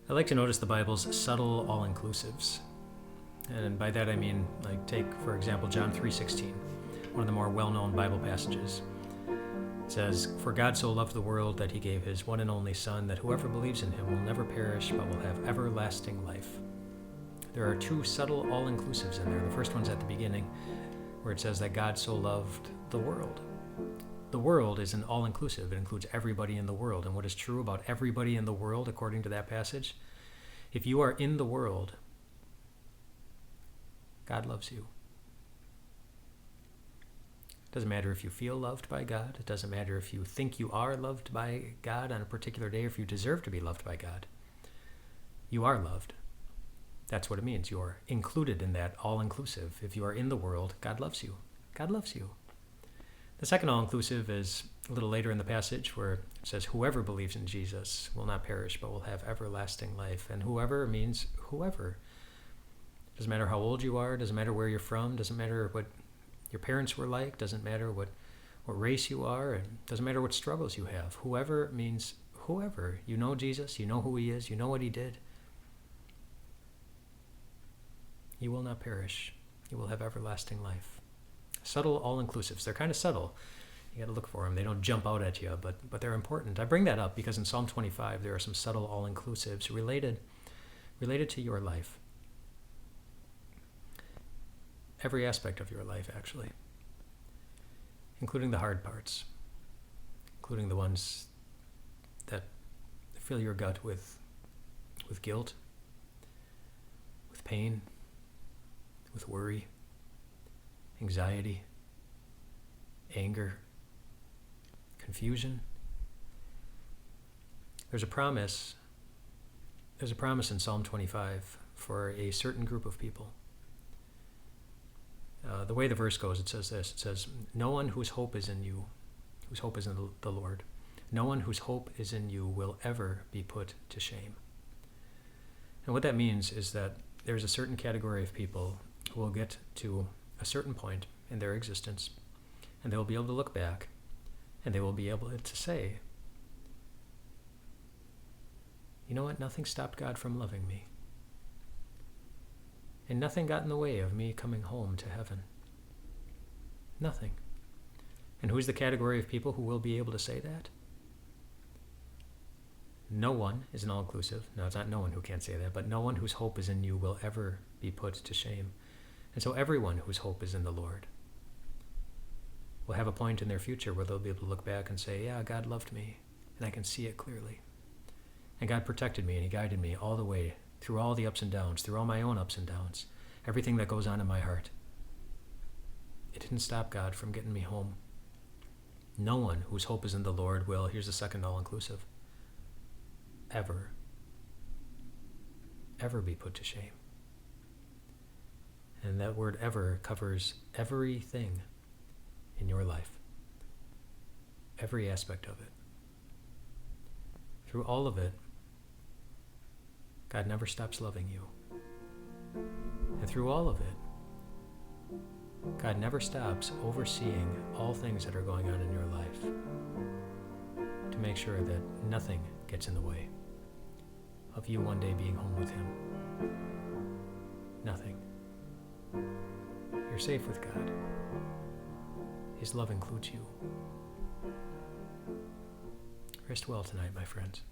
I like to notice the Bible's subtle all-inclusives. And by that I mean, like, take, for example, John 3:16, one of the more well-known Bible passages. It says, "For God so loved the world that he gave his one and only Son, that whoever believes in him will never perish but will have everlasting life." There are two subtle all-inclusives in there. The first one's at the beginning, where it says that God so loved the world. The world is an all-inclusive. It includes everybody in the world. And what is true about everybody in the world, according to that passage? If you are in the world, God loves you. It doesn't matter if you feel loved by God. It doesn't matter if you think you are loved by God on a particular day, or if you deserve to be loved by God. You are loved. That's what it means. You are included in that all-inclusive. If you are in the world, God loves you. God loves you. The second all-inclusive is a little later in the passage, where it says, "Whoever believes in Jesus will not perish, but will have everlasting life." And whoever means whoever. Doesn't matter how old you are, doesn't matter where you're from, doesn't matter what your parents were like, doesn't matter what race you are, and doesn't matter what struggles you have. Whoever means whoever. You know Jesus, you know who he is, you know what he did. You will not perish. You will have everlasting life. Subtle all-inclusives. They're kind of subtle. You got to look for them. They don't jump out at you, but they're important. I bring that up because in Psalm 25 there are some subtle all-inclusives related to your life. Every aspect of your life, actually, including the hard parts, including the ones that fill your gut with guilt, with pain, with worry, anxiety, anger, confusion. There's a promise in Psalm 25 for a certain group of people. The way the verse goes, it says this. It says, "No one whose hope is in you, whose hope is in the Lord, no one whose hope is in you will ever be put to shame." And what that means is that there's a certain category of people who will get to a certain point in their existence, and they will be able to look back, and they will be able to say, "You know what? Nothing stopped God from loving me. And nothing got in the way of me coming home to heaven. Nothing." And who's the category of people who will be able to say that? No one is an all-inclusive. No, it's not no one who can't say that, but no one whose hope is in you will ever be put to shame. And so everyone whose hope is in the Lord will have a point in their future where they'll be able to look back and say, "Yeah, God loved me, and I can see it clearly. And God protected me, and he guided me all the way through all the ups and downs, through all my own ups and downs, everything that goes on in my heart. It didn't stop God from getting me home." No one whose hope is in the Lord will, here's the second all-inclusive, ever be put to shame. And that word "ever" covers everything in your life, every aspect of it. Through all of it, God never stops loving you. And through all of it, God never stops overseeing all things that are going on in your life to make sure that nothing gets in the way of you one day being home with him. Nothing. You're safe with God. His love includes you. Rest well tonight, my friends.